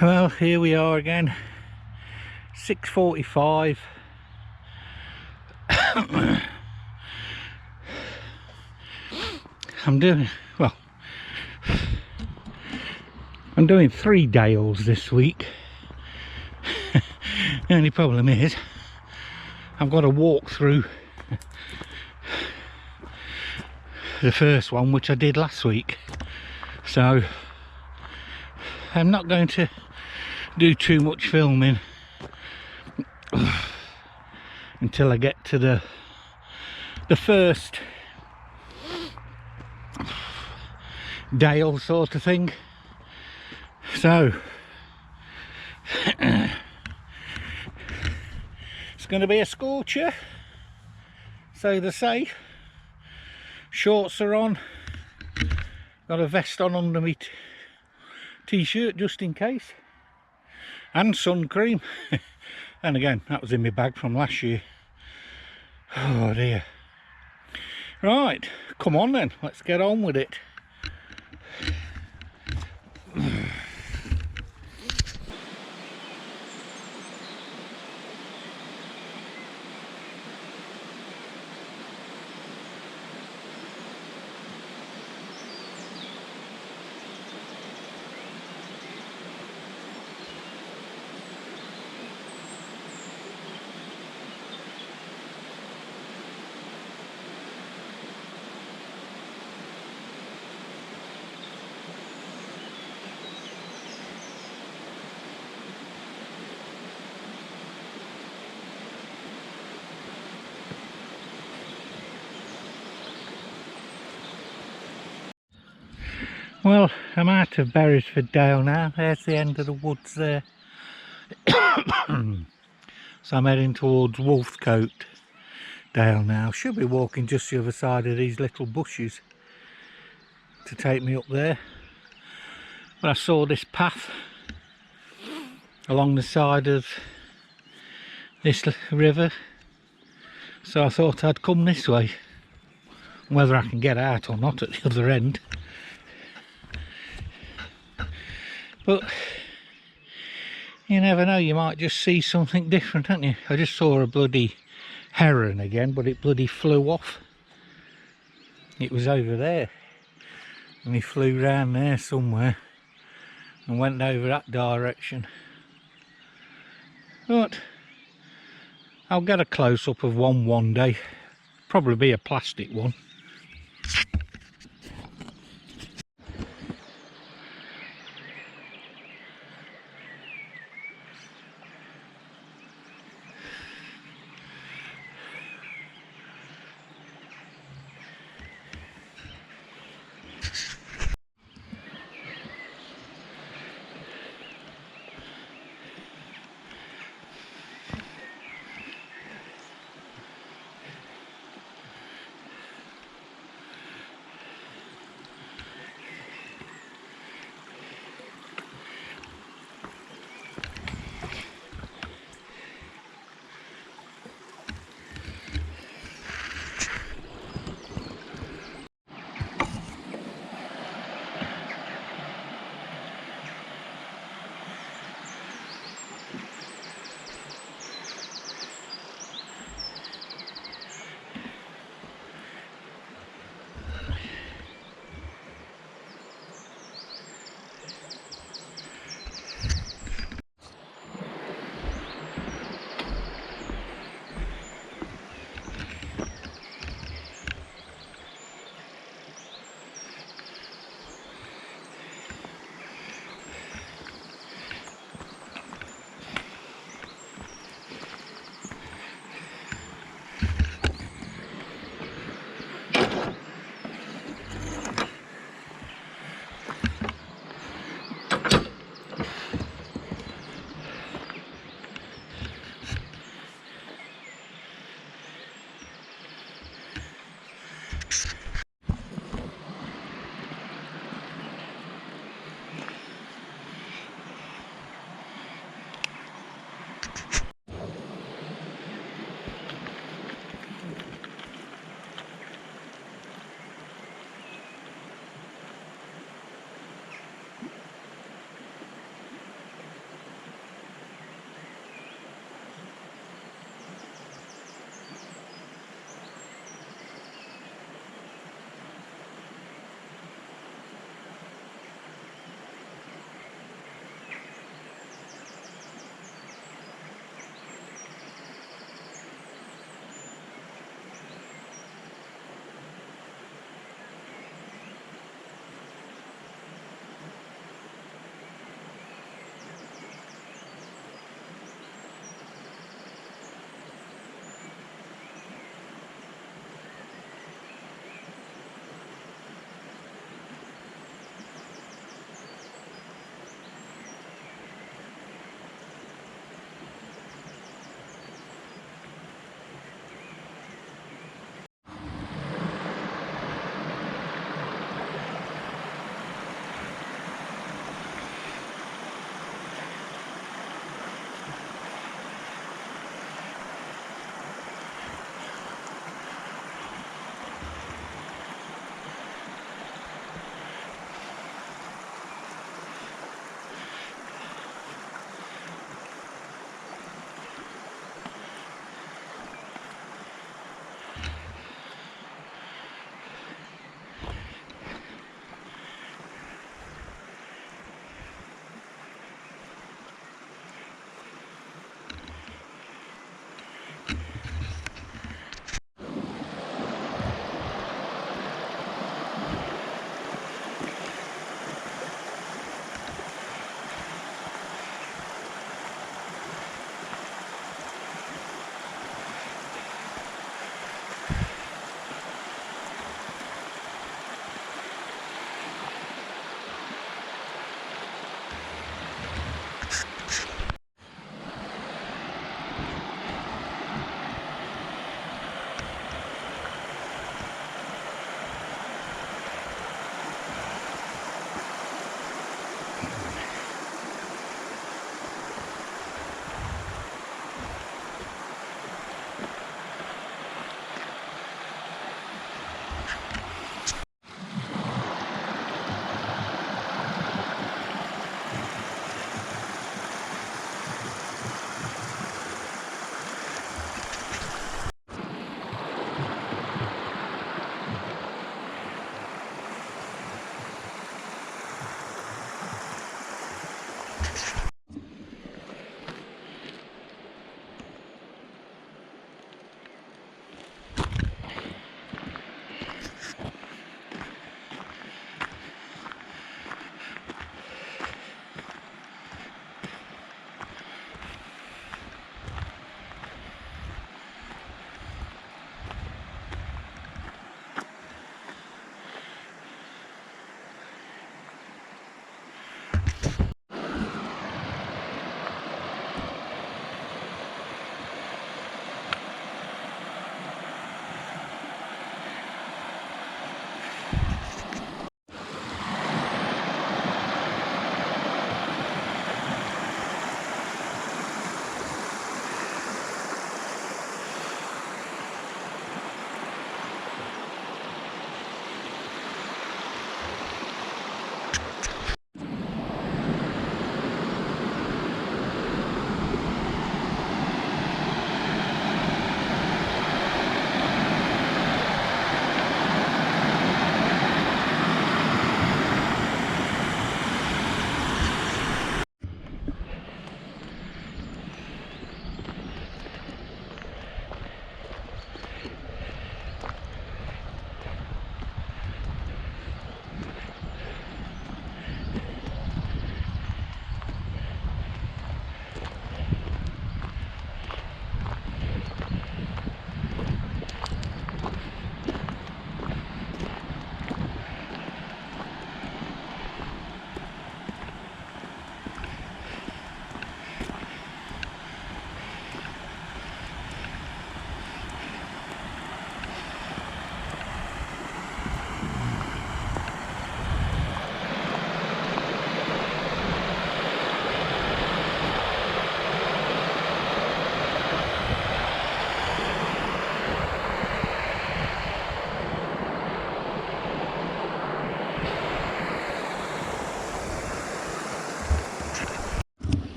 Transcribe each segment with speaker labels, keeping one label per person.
Speaker 1: Well, here we are again, 6:45. I'm doing 3 Dales this week. The only problem is I've got to walk through the first one, which I did last week, so I'm not going to do too much filming until I get to the first Dale sort of thing. So it's going to be a scorcher, so they say. Shorts are on, got a vest on under my t-shirt just in case, and sun cream. And again, that was in my bag from last year. Oh dear. Right, come on then, let's get on with it. Well, I'm out of Beresford Dale now. There's the end of the woods there. So I'm heading towards Wolfcote Dale now. Should be walking just the other side of these little bushes to take me up there. But I saw this path along the side of this river, so I thought I'd come this way. Whether I can get out or not at the other end, but you never know, you might just see something different, haven't you? I just saw a bloody heron again, but it bloody flew off. It was over there and he flew round there somewhere and went over that direction. But I'll get a close-up of one day. Probably be a plastic one.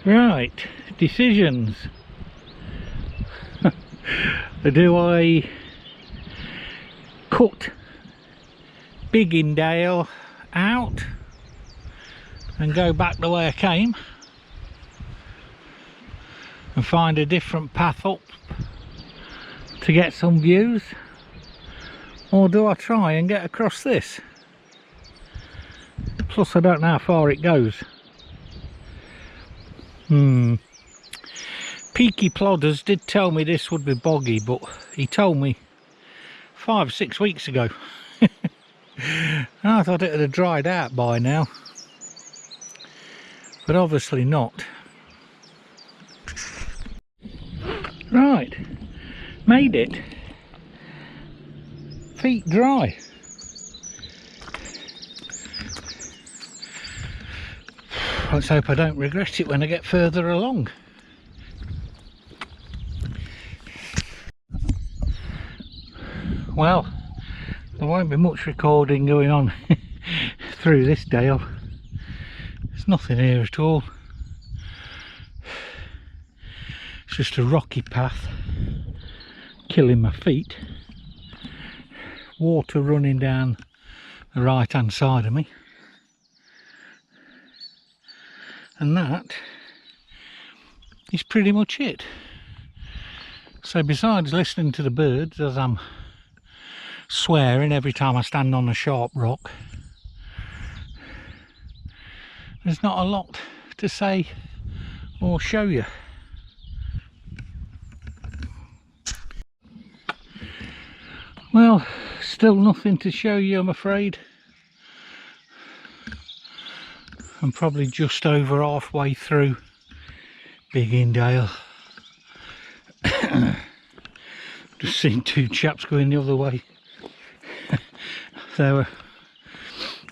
Speaker 1: Right, decisions. Do I cut Biggindale out and go back the way I came and find a different path up to get some views, or do I try and get across this? Plus I don't know how far it goes. Peaky Plodders did tell me this would be boggy, but he told me 5 or 6 weeks ago. I thought it would have dried out by now, but obviously not. Right, made it. Feet dry. Let's hope I don't regret it when I get further along. Well, there won't be much recording going on through this dale. There's nothing here at all. It's just a rocky path, killing my feet. Water running down the right hand side of me. And that is pretty much it. So besides listening to the birds as I'm swearing every time I stand on a sharp rock, there's not a lot to say or show you. Well, still nothing to show you, I'm afraid. I'm probably just over halfway through Biggindale. Just seen 2 chaps going the other way. They were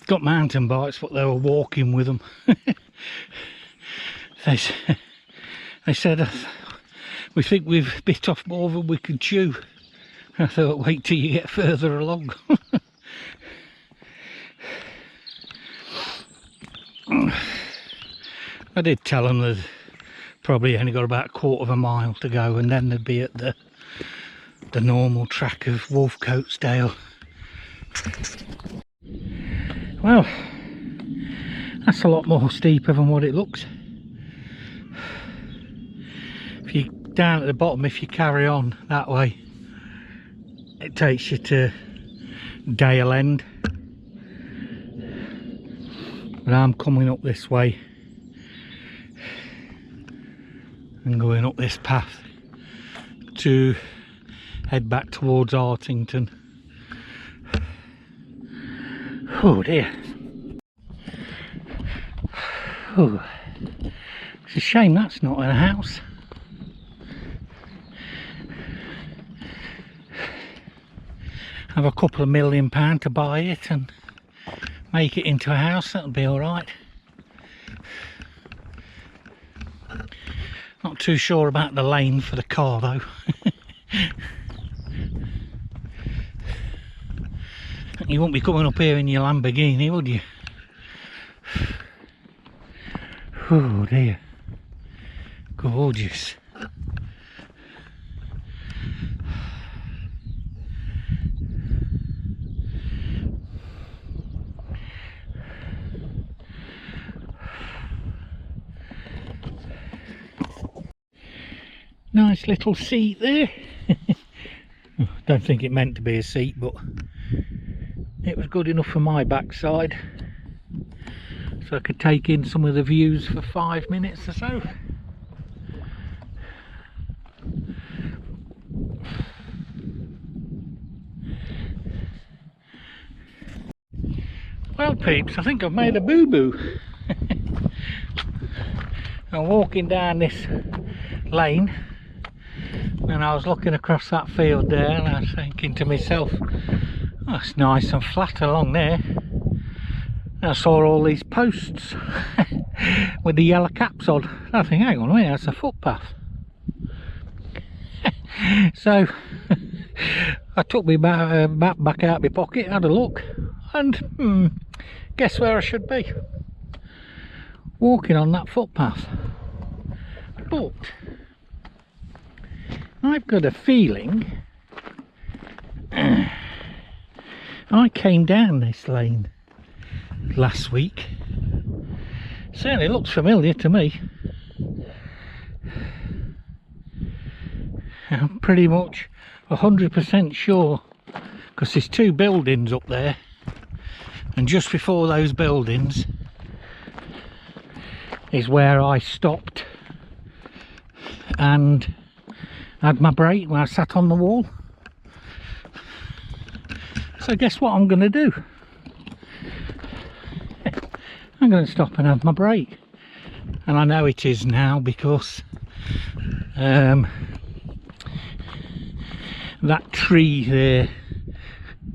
Speaker 1: got mountain bikes, but they were walking with them. They said, we think we've bit off more than we could chew. I thought, wait till you get further along. I did tell them they'd probably only got about 1/4 mile to go, and then they'd be at the normal track of Wolfcoatsdale. Well, that's a lot more steeper than what it looks. If you down at the bottom, if you carry on that way, it takes you to Dale End. But I'm coming up this way and going up this path to head back towards Artington. Oh dear. Oh, it's a shame that's not in a house. Have a couple of £1 million to buy it and make it into a house, that'll be alright. Not too sure about the lane for the car though. You won't be coming up here in your Lamborghini, would you? Oh dear. Gorgeous. Nice little seat there. Don't think it meant to be a seat, but it was good enough for my backside, so I could take in some of the views for 5 minutes or so. Well peeps, I think I've made a boo-boo. I'm walking down this lane and I was looking across that field there and I was thinking to myself, oh, it's nice and flat along there. And I saw all these posts with the yellow caps on. I think, hang on a minute, that's a footpath. So I took my map back out of my pocket, had a look, and guess where I should be? Walking on that footpath. But I've got a feeling I came down this lane last week. Certainly looks familiar to me. I'm pretty much 100% sure, because there's two buildings up there, and just before those buildings is where I stopped and had my break when I sat on the wall. So guess what I'm going to do? I'm going to stop and have my break. And I know it is now, because that tree there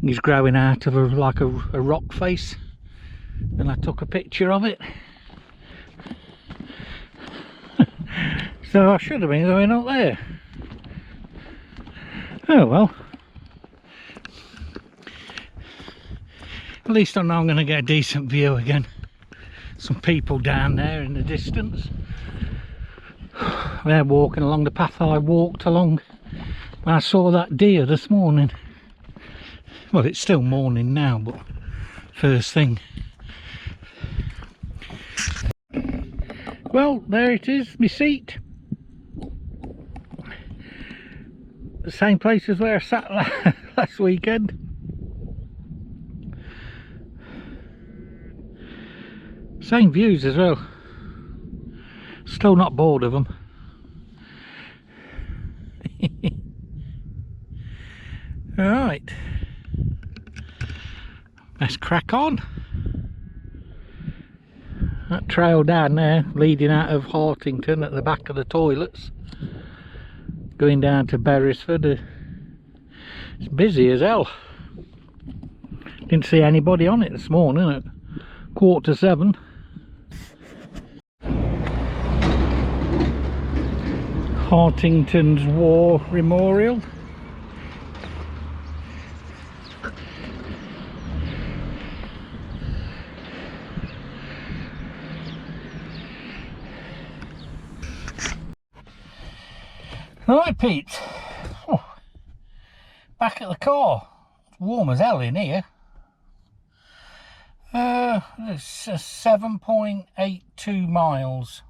Speaker 1: is growing out of like a rock face, and I took a picture of it. So I should have been going up there. Oh well. At least I know I'm going to get a decent view again. Some people down there in the distance. They're walking along the path I walked along when I saw that deer this morning. Well, it's still morning now, but first thing. Well, there it is, my seat. The same place as where I sat last weekend. Same views as well. Still not bored of them. Right, let's crack on. That trail down there leading out of Hartington at the back of the toilets, going down to Beresford, it's busy as hell. Didn't see anybody on it this morning at 6:45. Hartington's War Memorial. Right, Pete. Oh, back at the car. It's warm as hell in here. It's 7.82 miles.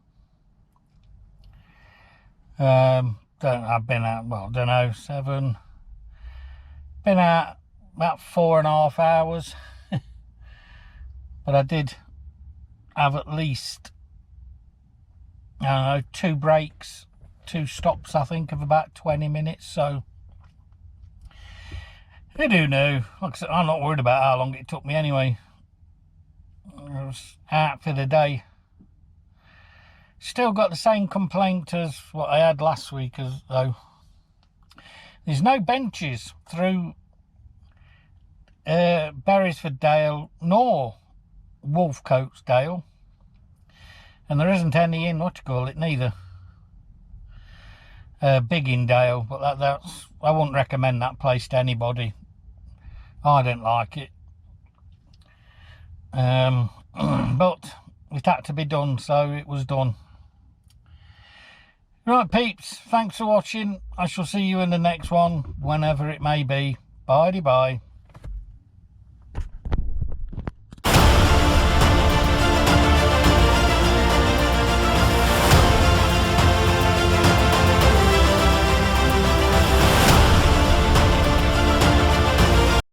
Speaker 1: I've been out, well, I don't know, been out about 4.5 hours. But I did have at least, I don't know, 2 breaks, 2 stops, I think, of about 20 minutes. So I do know, like I said, I'm not worried about how long it took me anyway. I was out for the day. Still got the same complaint as what I had last week, as though there's no benches through Beresford Dale nor Wolfcotes Dale, and there isn't any in what you call it neither, Biggin Dale. But that's, I wouldn't recommend that place to anybody. I didn't like it. But it had to be done, so it was done. Right, peeps, thanks for watching. I shall see you in the next one, whenever it may be. Bye-bye.